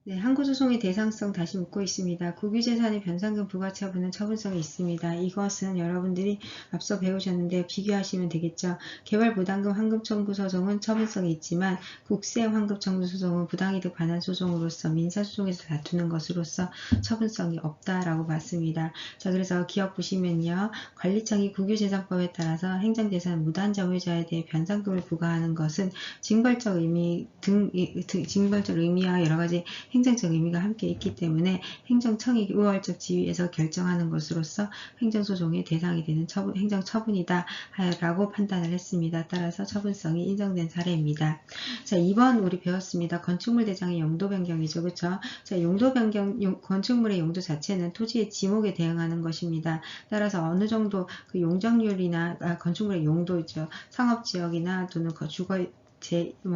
네, 항고소송의 대상성 다시 묻고 있습니다. 국유재산의 변상금 부가처분은 처분성이 있습니다. 이것은 여러분들이 앞서 배우셨는데 비교하시면 되겠죠. 개발부담금 환급청구 소송은 처분성이 있지만 국세 환급청구 소송은 부당이득 반환 소송으로서 민사소송에서 다투는 것으로서 처분성이 없다라고 봤습니다. 자, 그래서 기억 보시면요. 관리청이 국유재산법에 따라서 행정재산 무단 점유자에 대해 변상금을 부과하는 것은 징벌적 의미와 여러가지 행정적 의미가 함께 있기 때문에 행정청이 우월적 지위에서 결정하는 것으로서 행정소송의 대상이 되는 행정처분이다 라고 판단을 했습니다. 따라서 처분성이 인정된 사례입니다. 자, 2번 우리 배웠습니다. 건축물 대장의 용도 변경이죠. 그쵸? 자, 용도 변경, 건축물의 용도 자체는 토지의 지목에 대응하는 것입니다. 따라서 어느 정도 그 용적률이나 건축물의 용도죠. 상업지역이나 또는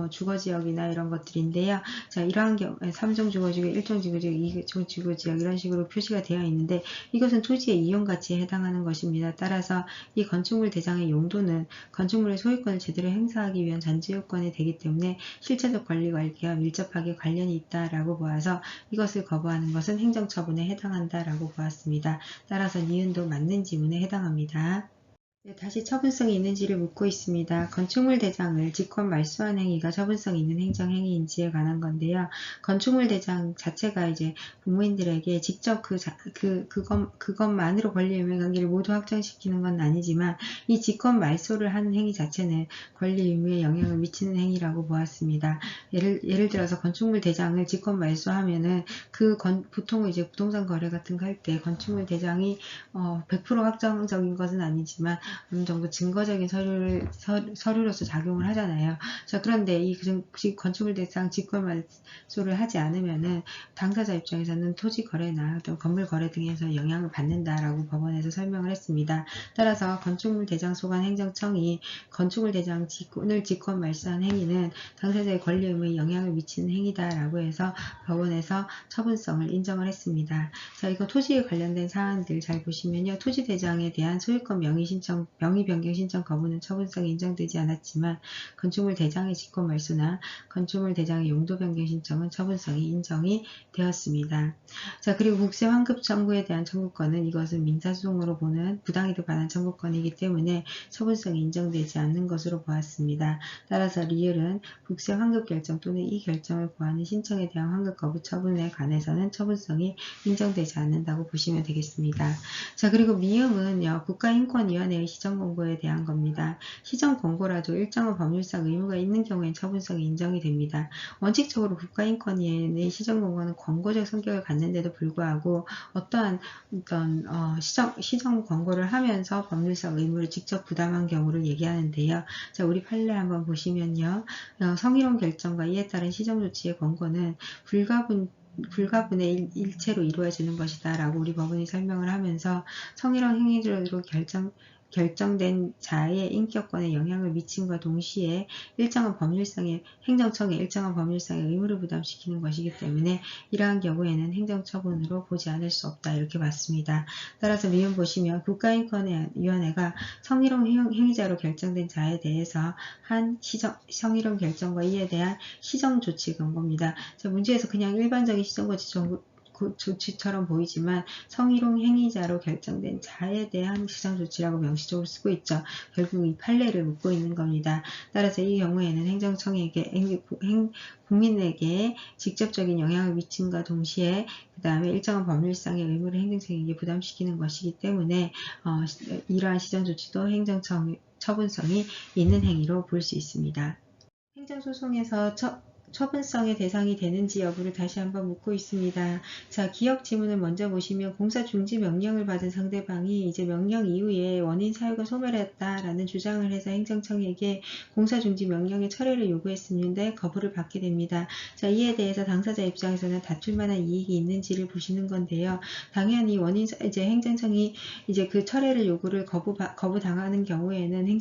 주거지역이나 이런 것들인데요. 자, 이러한 경우에 3종 주거지역, 1종 주거지역, 2종 주거지역 이런 식으로 표시가 되어 있는데 이것은 토지의 이용가치에 해당하는 것입니다. 따라서 이 건축물 대장의 용도는 건축물의 소유권을 제대로 행사하기 위한 잔재요건이 되기 때문에 실체적 권리관계와 밀접하게 관련이 있다라고 보아서 이것을 거부하는 것은 행정처분에 해당한다라고 보았습니다. 따라서 니은도 맞는 지문에 해당합니다. 네, 다시 처분성이 있는지를 묻고 있습니다. 건축물 대장을 직권 말소한 행위가 처분성이 있는 행정행위인지에 관한 건데요. 건축물 대장 자체가 이제 국민들에게 직접 그것만으로 권리의무 관계를 모두 확정시키는 건 아니지만 이 직권 말소를 하는 행위 자체는 권리의무에 영향을 미치는 행위라고 보았습니다. 예를 들어서 건축물 대장을 직권 말소하면은 보통 이제 부동산 거래 같은 거 할 때 건축물 대장이 100% 확정적인 것은 아니지만 어느 정도 증거적인 서류로서 작용을 하잖아요. 자, 그런데 이 건축물 대상 직권 말소를 하지 않으면은 당사자 입장에서는 토지 거래나 또 건물 거래 등에서 영향을 받는다라고 법원에서 설명을 했습니다. 따라서 건축물 대장 소관 행정청이 건축물 대장 직권을 직권 말소한 행위는 당사자의 권리 의무에 영향을 미치는 행위다라고 해서 법원에서 처분성을 인정을 했습니다. 자, 이거 토지에 관련된 사안들 잘 보시면요. 토지 대장에 대한 소유권 명의 변경 신청 거부는 처분성이 인정되지 않았지만 건축물 대장의 직권 말소나 건축물 대장의 용도 변경 신청은 처분성이 인정이 되었습니다. 자, 그리고 국세 환급 청구에 대한 청구권은 이것은 민사소송으로 보는 부당이득 반환 청구권이기 때문에 처분성이 인정되지 않는 것으로 보았습니다. 따라서 리을은 국세 환급 결정 또는 이 결정을 구하는 신청에 대한 환급 거부 처분에 관해서는 처분성이 인정되지 않는다고 보시면 되겠습니다. 자, 그리고 미음은요, 국가인권위원회의 시정권고에 대한 겁니다. 시정권고라도 일정한 법률상 의무가 있는 경우엔 처분성이 인정이 됩니다. 원칙적으로 국가인권위원회의 시정권고는 권고적 성격을 갖는데도 불구하고 어떠한 시정권고를 하면서 법률상 의무를 직접 부담한 경우를 얘기하는데요. 자, 우리 판례 한번 보시면요. 성희롱 결정과 이에 따른 시정조치의 권고는 불가분의 일체로 이루어지는 것이다 라고 우리 법원이 설명을 하면서 성희롱 행위로 결정된 자의 인격권에 영향을 미침과 동시에 행정청에 일정한 법률상의 의무를 부담시키는 것이기 때문에 이러한 경우에는 행정처분으로 보지 않을 수 없다 이렇게 봤습니다. 따라서 미음 보시면 국가인권위원회가 성희롱 행위자로 결정된 자에 대해서 한 성희롱 결정과 이에 대한 시정조치 권고입니다. 문제에서 그냥 일반적인 조치처럼 보이지만 성희롱 행위자로 결정된 자에 대한 시정조치라고 명시적으로 쓰고 있죠. 결국 이 판례를 묻고 있는 겁니다. 따라서 이 경우에는 국민에게 직접적인 영향을 미침과 동시에 그 다음에 일정한 법률상의 의무를 행정청에게 부담시키는 것이기 때문에 이러한 시정조치도 행정청 처분성이 있는 행위로 볼 수 있습니다. 행정소송에서 처분성의 대상이 되는지 여부를 다시 한번 묻고 있습니다. 자, 기억 지문을 먼저 보시면 공사 중지 명령을 받은 상대방이 이제 명령 이후에 원인 사유가 소멸했다라는 주장을 해서 행정청에게 공사 중지 명령의 철회를 요구했었는데 거부를 받게 됩니다. 자, 이에 대해서 당사자 입장에서는 다툴 만한 이익이 있는지를 보시는 건데요. 당연히 행정청이 이제 그 철회를 요구를 거부당하는 경우에는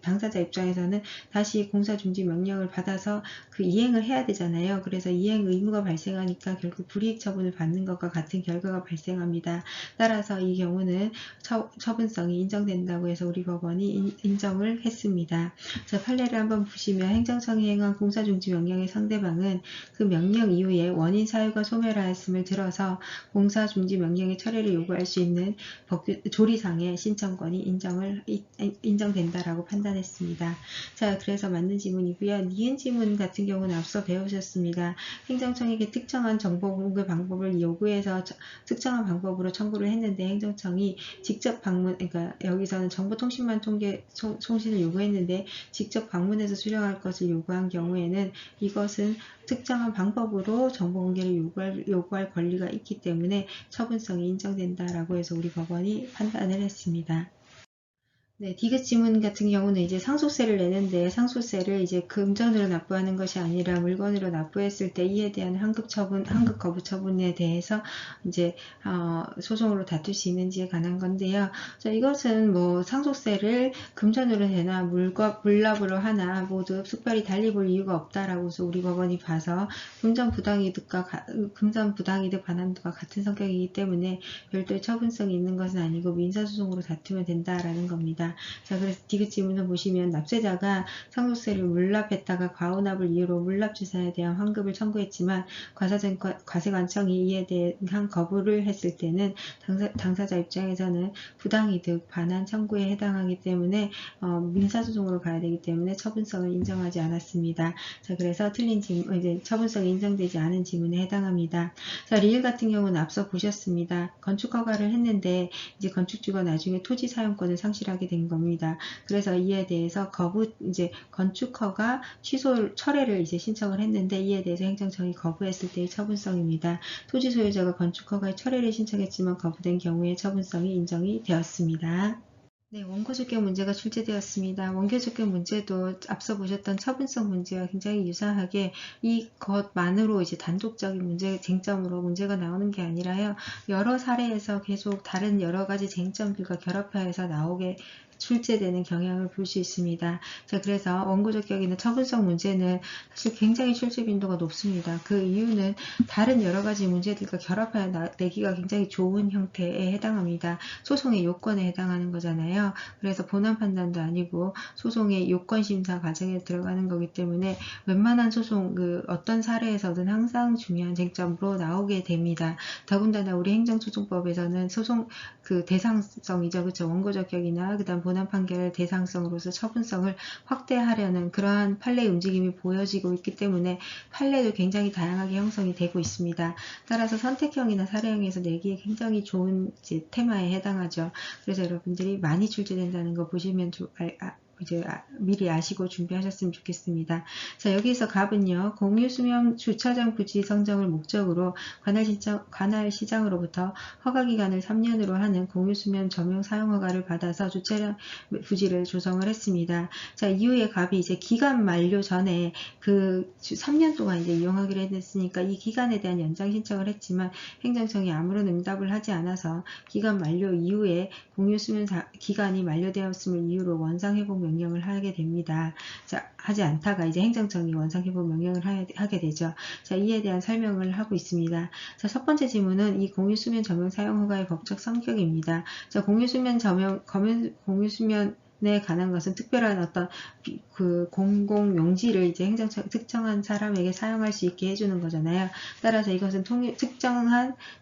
당사자 입장에서는 다시 공사 중지 명령을 받아서 그 이행 이행을 해야 되잖아요. 그래서 이행 의무가 발생하니까 결국 불이익 처분을 받는 것과 같은 결과가 발생합니다. 따라서 이 경우는 처분성이 인정된다고 해서 우리 법원이 인정을 했습니다. 자, 판례를 한번 보시면 행정청이 행한 공사중지 명령의 상대방은 그 명령 이후에 원인 사유가 소멸하였음을 들어서 공사중지 명령의 철회를 요구할 수 있는 조리상의 신청권이 인정된다라고 판단했습니다. 자, 그래서 맞는 지문이고요. 니은 지문 같은 경우는 앞서 배우셨습니다. 행정청에게 특정한 정보 공개 방법을 요구해서 특정한 방법으로 청구를 했는데 행정청이 직접 방문, 그러니까 여기서는 정보통신망 통신을 요구했는데 직접 방문해서 수령할 것을 요구한 경우에는 이것은 특정한 방법으로 정보 공개를 요구할 권리가 있기 때문에 처분성이 인정된다라고 해서 우리 법원이 판단을 했습니다. 네, 디귿 지문 같은 경우는 이제 상속세를 내는데 상속세를 이제 금전으로 납부하는 것이 아니라 물건으로 납부했을 때 이에 대한 환급 거부 처분에 대해서 이제 소송으로 다툴 수 있는지에 관한 건데요. 자, 이것은 뭐 상속세를 금전으로 내나 물납으로 하나 모두 특별히 달리 볼 이유가 없다라고 해서 우리 법원이 봐서 금전 부당이득 반환도가 같은 성격이기 때문에 별도의 처분성이 있는 것은 아니고 민사소송으로 다투면 된다라는 겁니다. 자, 그래서 디귿 지문을 보시면 납세자가 상속세를 물납했다가 과오납을 이유로 물납주사에 대한 환급을 청구했지만 과세관청이 이에 대한 거부를 했을 때는 당사자 입장에서는 부당이득 반환 청구에 해당하기 때문에 민사소송으로 가야 되기 때문에 처분성을 인정하지 않았습니다. 자, 그래서 틀린 지문, 이제 처분성이 인정되지 않은 지문에 해당합니다. 자, 리을 같은 경우는 앞서 보셨습니다. 건축허가를 했는데 이제 건축주가 나중에 토지 사용권을 상실하게 된 겁니다. 그래서 이에 대해서 건축허가 철회를 이제 신청을 했는데 이에 대해서 행정청이 거부했을 때의 처분성입니다. 토지 소유자가 건축허가의 철회를 신청했지만 거부된 경우에 처분성이 인정이 되었습니다. 네, 원고적격 문제가 출제되었습니다. 원고적격 문제도 앞서 보셨던 처분성 문제와 굉장히 유사하게 이것만으로 이제 단독적인 쟁점으로 문제가 나오는 게 아니라요. 여러 사례에서 계속 다른 여러 가지 쟁점들과 결합하여서 출제되는 경향을 볼 수 있습니다. 자, 그래서 원고적격이나 처분성 문제는 사실 굉장히 출제 빈도가 높습니다. 그 이유는 다른 여러 가지 문제들과 결합하여 내기가 굉장히 좋은 형태에 해당합니다. 소송의 요건에 해당하는 거잖아요. 그래서 본안 판단도 아니고 소송의 요건 심사 과정에 들어가는 거기 때문에 웬만한 소송 어떤 사례에서든 항상 중요한 쟁점으로 나오게 됩니다. 더군다나 우리 행정소송법에서는 소송 대상성이죠. 그렇죠. 원고적격이나 그다음 본안 판결의 대상성으로서 처분성을 확대하려는 그러한 판례 움직임이 보여지고 있기 때문에 판례도 굉장히 다양하게 형성이 되고 있습니다. 따라서 선택형이나 사례형에서 내기에 굉장히 좋은 테마에 해당하죠. 그래서 여러분들이 많이 출제된다는 거 보시면 미리 아시고 준비하셨으면 좋겠습니다. 자, 여기서 갑은요. 공유수면 주차장 부지 선정을 목적으로 관할시장으로부터 허가기간을 3년으로 하는 공유수면 점용 사용허가를 받아서 주차장 부지를 조성을 했습니다. 자, 이후에 갑이 이제 기간 만료 전에 3년 동안 이제 이용하기로 했으니까 이 기간에 대한 연장 신청을 했지만 행정청이 아무런 응답을 하지 않아서 기간 만료 이후에 공유수면 기간이 만료되었음을 이유로 원상회복 명령을 하게 됩니다. 자, 하지 않다가 이제 행정청이 원상회복 명령을 하게 되죠. 자, 이에 대한 설명을 하고 있습니다. 자, 첫 번째 질문은 이 공유수면 점용 사용허가의 법적 성격입니다. 자, 공유수면에 관한 것은 특별한 어떤 공공용지를 이제 행정청 특정한 사람에게 사용할 수 있게 해주는 거잖아요. 따라서 이것은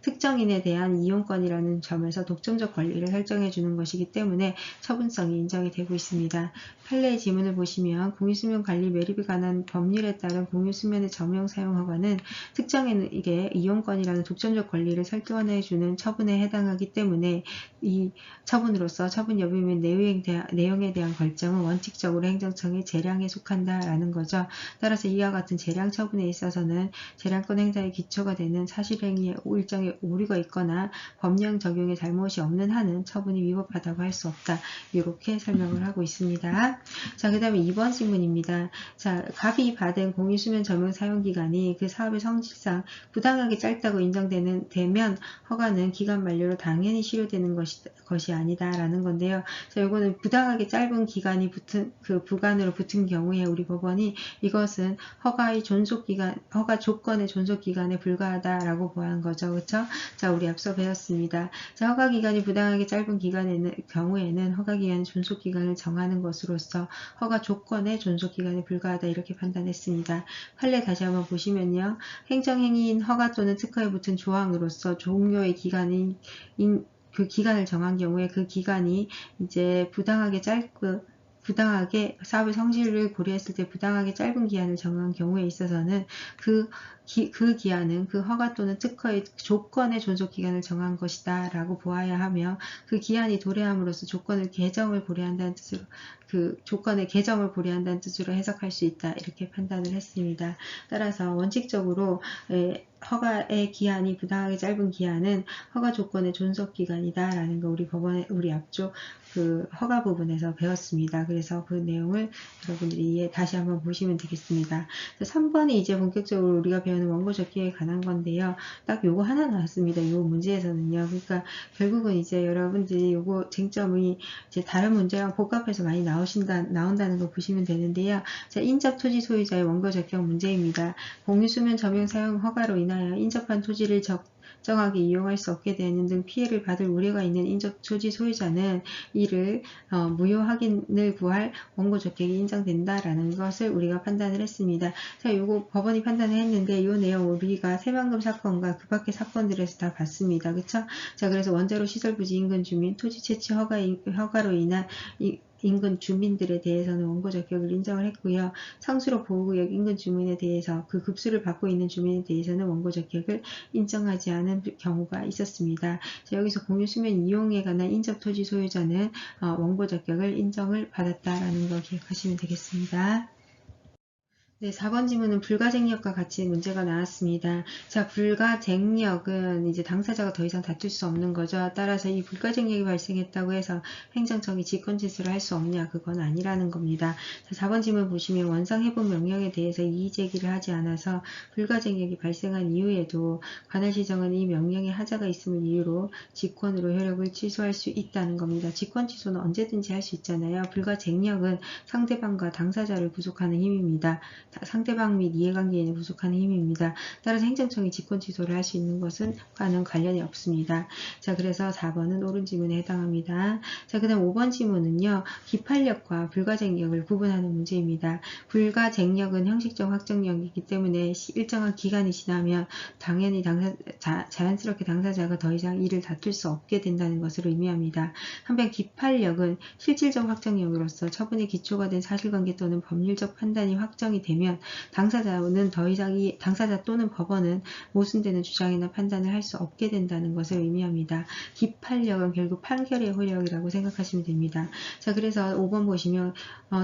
특정인에 대한 이용권이라는 점에서 독점적 권리를 설정해 주는 것이기 때문에 처분성이 인정이 되고 있습니다. 판례의 지문을 보시면 공유수면 관리 매립에 관한 법률에 따른 공유수면의 점용 사용 허가는 특정인에게 이용권이라는 독점적 권리를 설정해 주는 처분에 해당하기 때문에 이 처분으로서 처분 여부 및 내용에 대한 결정은 원칙적으로 행정청의 재량에 속한다라는 거죠. 따라서 이와 같은 재량 처분에 있어서는 재량권 행사의 기초가 되는 사실행위에 일정의 오류가 있거나 법령 적용에 잘못이 없는 한은 처분이 위법하다고 할 수 없다. 이렇게 설명을 하고 있습니다. 자, 그 다음에 2번 질문입니다. 자, 갑이 받은 공유수면 점용 사용기간이 그 사업의 성질상 부당하게 짧다고 인정되면 허가는 기간 만료로 당연히 실효되는 것이 아니다라는 건데요. 자, 이거는 부당하게 부당하게 짧은 기간이 붙은 그 부간으로 붙은 경우에 우리 법원이 이것은 허가 조건의 존속 기간에 불과하다라고 보한 거죠. 그렇죠? 자, 우리 앞서 배웠습니다. 자, 허가 기간이 부당하게 짧은 경우에는 허가 기간의 존속 기간을 정하는 것으로서 허가 조건의 존속 기간에 불과하다 이렇게 판단했습니다. 판례 다시 한번 보시면요. 행정행위인 허가 또는 특허에 붙은 조항으로서 종료의 그 기간을 정한 경우에 그 기간이 이제 부당하게 사업의 성질을 고려했을 때 부당하게 짧은 기한을 정한 경우에 있어서는 그 기한은 그 허가 또는 특허의 조건의 존속 기간을 정한 것이다 라고 보아야 하며 그 기한이 도래함으로써 조건의 개정을 고려한다는 뜻으로 해석할 수 있다 이렇게 판단을 했습니다. 따라서 원칙적으로 허가의 기한이 부당하게 짧은 기한은 허가 조건의 존속 기간이다 라는 거 우리 앞쪽 그 허가 부분에서 배웠습니다. 그래서 그 내용을 여러분들이 다시 한번 보시면 되겠습니다. 3번이 이제 본격적으로 우리가 배우는 원고 적기에 관한 건데요. 딱 요거 하나 나왔습니다. 요 문제에서는요. 그러니까 결국은 이제 여러분들이 요거 쟁점이 이제 다른 문제랑 복합해서 많이 나온다는 거 보시면 되는데요. 자, 인접 토지 소유자의 원고 적격 문제입니다. 공유수면 점용 사용 허가로 인하여 인접한 토지를 적정하게 이용할 수 없게 되는 등 피해를 받을 우려가 있는 인접 토지 소유자는 이를 무효 확인을 구할 원고 적격이 인정된다라는 것을 우리가 판단을 했습니다. 자, 요거 법원이 판단을 했는데 요 내용 우리가 새만금 사건과 그 밖의 사건들에서 다 봤습니다. 그쵸? 자, 그래서 원자로 시설 부지 인근 주민 토지 채취 허가로 인한 인근 주민들에 대해서는 원고 적격을 인정을 했고요. 상수로 보호구역 인근 주민에 대해서 그 급수를 받고 있는 주민에 대해서는 원고 적격을 인정하지 않은 경우가 있었습니다. 자, 여기서 공유수면 이용에 관한 인접 토지 소유자는 원고 적격을 인정을 받았다라는 거 기억하시면 되겠습니다. 네, 4번 지문은 불가쟁력과 같이 문제가 나왔습니다. 자, 불가쟁력은 이제 당사자가 더 이상 다툴 수 없는 거죠. 따라서 이 불가쟁력이 발생했다고 해서 행정청이 직권치수를 할 수 없냐? 그건 아니라는 겁니다. 자, 4번 지문 보시면 원상회복 명령에 대해서 이의제기를 하지 않아서 불가쟁력이 발생한 이후에도 관할시정은 이 명령에 하자가 있음을 이유로 직권으로 효력을 취소할 수 있다는 겁니다. 직권취소는 언제든지 할 수 있잖아요. 불가쟁력은 상대방과 당사자를 구속하는 힘입니다. 상대방 및 이해관계인을 구속하는 힘입니다. 따라서 행정청이 직권취소를 할 수 있는 것은 과는 관련이 없습니다. 자, 그래서 4번은 옳은 지문에 해당합니다. 자, 그 다음 5번 지문은요. 기판력과 불가쟁력을 구분하는 문제입니다. 불가쟁력은 형식적 확정력이기 때문에 일정한 기간이 지나면 당연히 자연스럽게 당사자가 더 이상 이를 다툴 수 없게 된다는 것을 의미합니다. 한편 기판력은 실질적 확정력으로서 처분의 기초가 된 사실관계 또는 법률적 판단이 확정이 되면 당사자는 더 이상 당사자 또는 법원은 모순되는 주장이나 판단을 할 수 없게 된다는 것을 의미합니다. 기판력은 결국 판결의 효력이라고 생각하시면 됩니다. 자, 그래서 5번 보시면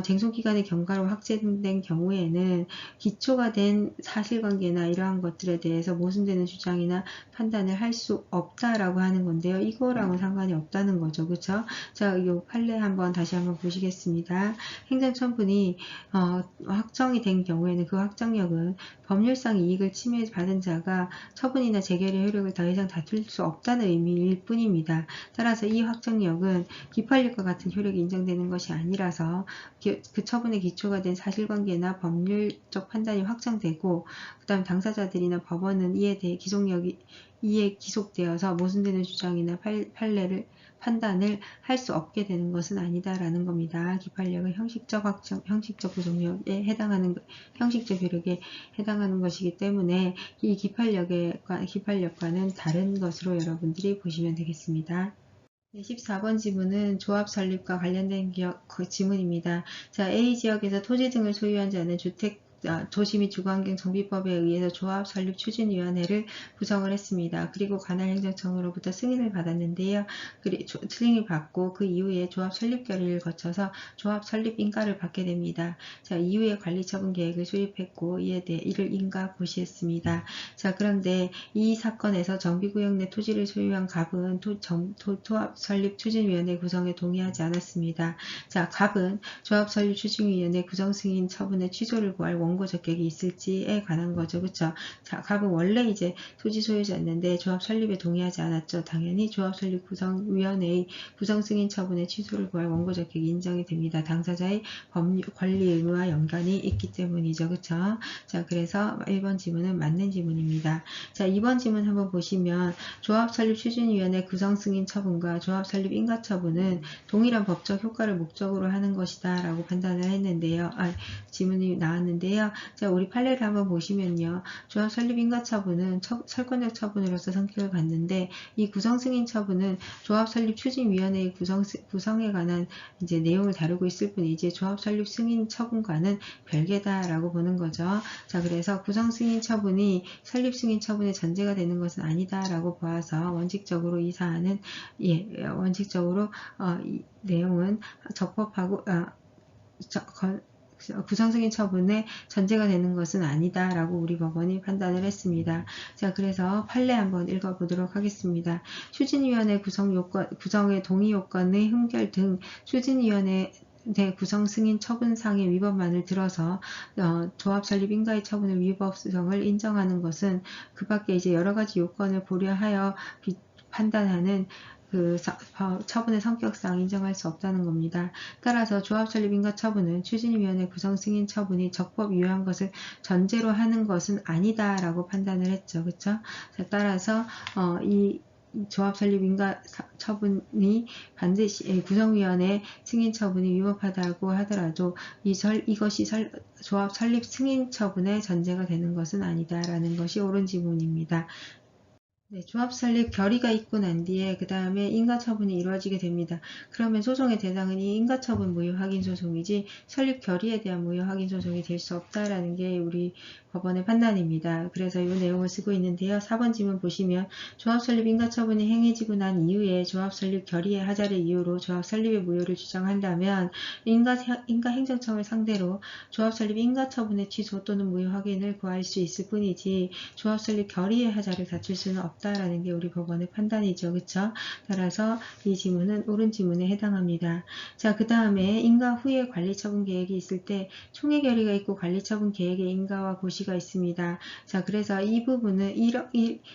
쟁송기간의 경과로 확정된 경우에는 기초가 된 사실관계나 이러한 것들에 대해서 모순되는 주장이나 판단을 할 수 없다라고 하는 건데요. 이거랑은 상관이 없다는 거죠. 그렇죠? 자, 이 판례 다시 한번 보시겠습니다. 행정처분이 확정이 된 경우에는 그 확정력은 법률상 이익을 침해받은 자가 처분이나 재결의 효력을 더 이상 다툴 수 없다는 의미일 뿐입니다. 따라서 이 확정력은 기판력과 같은 효력이 인정되는 것이 아니라서 그 처분의 기초가 된 사실관계나 법률적 판단이 확정되고 그 다음 당사자들이나 법원은 이에 대해 기속되어서 모순되는 주장이나 판단을 할 수 없게 되는 것은 아니다라는 겁니다. 기판력은 형식적 구속력에 형식적 효력에 해당하는 것이기 때문에 이 기판력과는 다른 것으로 여러분들이 보시면 되겠습니다. 14번 지문은 조합 설립과 관련된 지문입니다. 자, A지역에서 토지 등을 소유한 자는 도시 및 주거환경정비법에 의해서 조합 설립 추진위원회를 구성을 했습니다. 그리고 관할행정청으로부터 승인을 받았는데요. 승인을 받고 그 이후에 조합 설립 결의를 거쳐서 조합 설립 인가를 받게 됩니다. 자, 이후에 관리처분 계획을 수립했고 이를 인가 고시했습니다. 자, 그런데 이 사건에서 정비구역 내 토지를 소유한 갑은 조합 설립 추진위원회 구성에 동의하지 않았습니다. 자, 갑은 조합 설립 추진위원회 구성 승인 처분의 취소를 구할 원고 원고 적격이 있을지에 관한 거죠. 그쵸? 자, 갑은 원래 이제 토지 소유자였는데 조합 설립에 동의하지 않았죠. 당연히 조합 설립 구성위원회의 구성 승인 처분의 취소를 구할 원고 적격이 인정이 됩니다. 당사자의 법률 권리 의무와 연관이 있기 때문이죠. 그쵸? 자, 그래서 1번 지문은 맞는 지문입니다. 자, 2번 지문 한번 보시면 조합 설립 추진위원회 구성 승인 처분과 조합 설립 인가 처분은 동일한 법적 효과를 목적으로 하는 것이다 라고 판단을 했는데요. 지문이 나왔는데요. 자, 우리 판례를 한번 보시면요. 조합 설립 인가 처분은 설권적 처분으로서 성격을 갖는데 이 구성 승인 처분은 조합 설립 추진위원회의 구성에 관한 이제 내용을 다루고 있을 뿐이지 조합 설립 승인 처분과는 별개다라고 보는 거죠. 자, 그래서 구성 승인 처분이 설립 승인 처분의 전제가 되는 것은 아니다라고 보아서 원칙적으로 이 사안은 원칙적으로 이 내용은 적법하고 구성 승인 처분의 전제가 되는 것은 아니다라고 우리 법원이 판단을 했습니다. 자, 그래서 판례 한번 읽어보도록 하겠습니다. 추진위원회 구성의 동의 요건의 흠결 등 추진위원회 구성 승인 처분상의 위법만을 들어서 조합 설립 인가의 처분의 위법성을 인정하는 것은 그 밖에 이제 여러 가지 요건을 고려하여 판단하는 그 처분의 성격상 인정할 수 없다는 겁니다. 따라서 조합 설립 인가 처분은 추진위원회 구성 승인 처분이 적법 유효한 것을 전제로 하는 것은 아니다라고 판단을 했죠. 그렇죠? 따라서 이 조합 설립 인가 처분이 반드시 구성위원회 승인 처분이 위법하다고 하더라도 이것이 조합 설립 승인 처분의 전제가 되는 것은 아니다라는 것이 옳은 지문입니다. 네, 조합 설립 결의가 있고 난 뒤에 그 다음에 인가처분이 이루어지게 됩니다. 그러면 소송의 대상은 이 인가처분 무효 확인 소송이지 설립 결의에 대한 무효 확인 소송이 될 수 없다라는 게 우리 법원의 판단입니다. 그래서 이 내용을 쓰고 있는데요. 4번 지문 보시면 조합 설립 인가처분이 행해지고 난 이후에 조합 설립 결의의 하자를 이유로 조합 설립의 무효를 주장한다면 인가행정청을 상대로 조합 설립 인가처분의 취소 또는 무효 확인을 구할 수 있을 뿐이지 조합 설립 결의의 하자를 다툴 수는 없다라는 게 우리 법원의 판단이죠. 그쵸? 따라서 이 지문은 옳은 지문에 해당합니다. 자, 그 다음에 인가 후에 관리처분 계획이 있을 때 총회 결의가 있고 관리처분 계획의 인가와 고시가 있습니다. 자, 그래서 이 부분은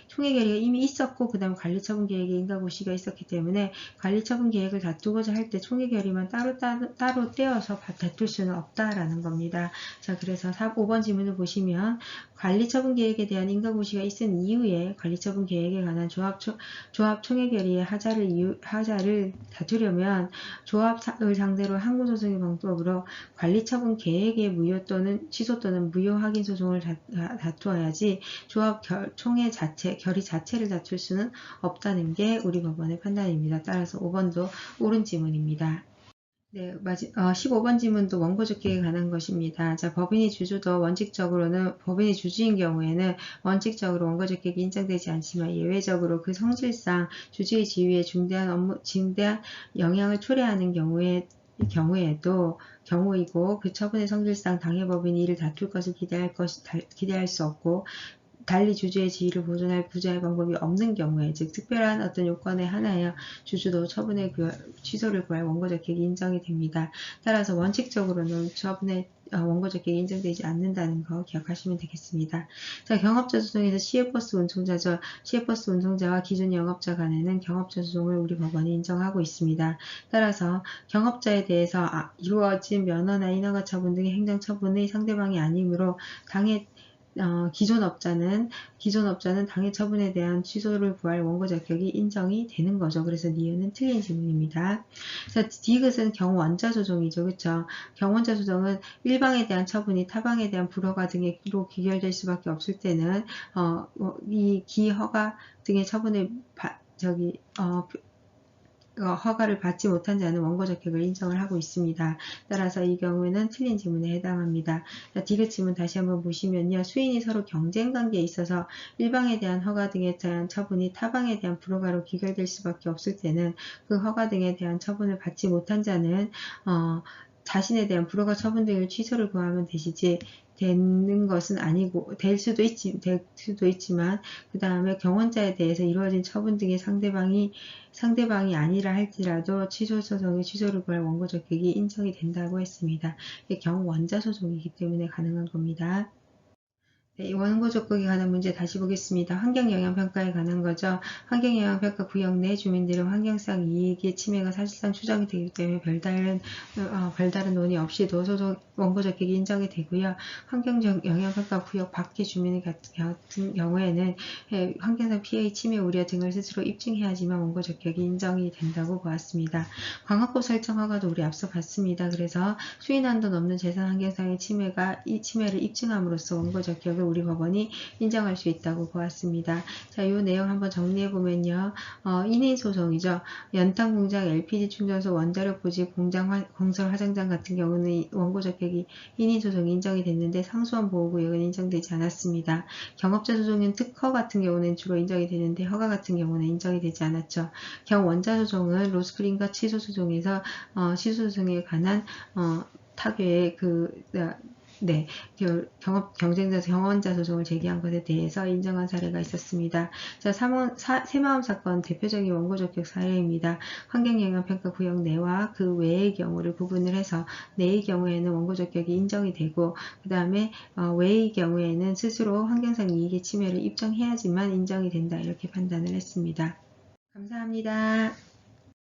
총회 결의가 이미 있었고 그 다음 관리처분 계획의 인가 고시가 있었기 때문에 관리처분 계획을 다투고자 할 때 총회 결의만 따로 떼어서 다툴 수는 없다라는 겁니다. 자, 그래서 5번 지문을 보시면 관리처분 계획에 대한 인가 고시가 있은 이후에 관리처분 계획에 관한 조합 총회 결의의 하자를 다투려면 조합을 상대로 항고소송의 방법으로 관리처분 계획의 무효 또는 취소 또는 무효 확인 소송을 다투어야지 조합 총회 결의 자체를 다툴 수는 없다는 게 우리 법원의 판단입니다. 따라서 5번도 옳은 지문입니다. 네, 15번 지문도 원고 적격에 관한 것입니다. 자, 법인이 주주인 경우에는 원칙적으로 원고 적격이 인정되지 않지만 예외적으로 그 성질상 주주의 지위에 중대한 영향을 초래하는 경우이고 그 처분의 성질상 당해법인이 이를 다툴 것을 기대할 수 없고 달리 주주의 지위를 보존할 구제할 방법이 없는 경우에 즉 특별한 어떤 요건에 하나여 주주도 처분의 취소를 구할 원고 적격이 인정이 됩니다. 따라서 원칙적으로는 처분의 원고 적격이 인정되지 않는다는 거 기억하시면 되겠습니다. 자, 경업자 소송에서 시외버스 운송자죠. 시외버스 운송자와 기존 영업자 간에는 경업자 소송을 우리 법원이 인정하고 있습니다. 따라서 경업자에 대해서 이루어진 면허나 인허가 처분 등의 행정처분의 상대방이 아니므로 기존 업자는 당해 처분에 대한 취소를 구할 원고 적격이 인정이 되는 거죠. 그래서 니은은 틀린 지문입니다. 자, 디귿은 경원자 소송이죠. 그쵸? 경원자 소송은 일방에 대한 처분이 타방에 대한 불허가 등으로 귀결될 수밖에 없을 때는 이 기허가 등의 처분을 허가를 받지 못한 자는 원고 적격을 인정을 하고 있습니다. 따라서 이 경우에는 틀린 지문에 해당합니다. 자, 디귿 지문 다시 한번 보시면요. 수인이 서로 경쟁 관계에 있어서 일방에 대한 허가 등에 대한 처분이 타방에 대한 불허가로 귀결될 수밖에 없을 때는 그 허가 등에 대한 처분을 받지 못한 자는 자신에 대한 불허가 처분 등을 취소를 구하면 되는 것은 아니고 될 수도 있지만 그 다음에 경원자에 대해서 이루어진 처분 등의 상대방이 아니라 할지라도 취소 소송의 취소를 구할 원고 적격이 인정이 된다고 했습니다. 이게 경원자 소송이기 때문에 가능한 겁니다. 네, 원고 적격에 관한 문제 다시 보겠습니다. 환경영향평가에 관한 거죠. 환경영향평가 구역 내 주민들의 환경상 이익의 침해가 사실상 추정이 되기 때문에 별다른 논의 없이도 원고 적격이 인정이 되고요. 환경영향평가 구역 밖의 주민 같은 경우에는 환경상 피해의 침해 우려 등을 스스로 입증해야지만 원고 적격이 인정이 된다고 보았습니다. 광학법 설정 허가도 우리 앞서 봤습니다. 그래서 수인한도 넘는 재산 환경상의 이 침해를 입증함으로써 원고 적격을 우리 법원이 인정할 수 있다고 보았습니다. 자, 이 내용 한번 정리해보면요. 인인소송이죠. 연탄공장, LPG 충전소, 원자력 부지, 건설 화장장 같은 경우는 원고 적격이 인인소송이 인정이 됐는데 상수원 보호구역은 인정되지 않았습니다. 경업자 소송은 특허 같은 경우는 주로 인정이 되는데 허가 같은 경우는 인정이 되지 않았죠. 경원자 소송은 로스프링과 취소소송에서 취소소송에 관한 타교의 경원자 소송을 제기한 것에 대해서 인정한 사례가 있었습니다. 자, 새마음 사건 대표적인 원고 적격 사례입니다. 환경영향평가 구역 내와 그 외의 경우를 구분을 해서 내의 경우에는 원고 적격이 인정이 되고 그 다음에 외의 경우에는 스스로 환경상 이익의 침해를 입증해야지만 인정이 된다 이렇게 판단을 했습니다. 감사합니다.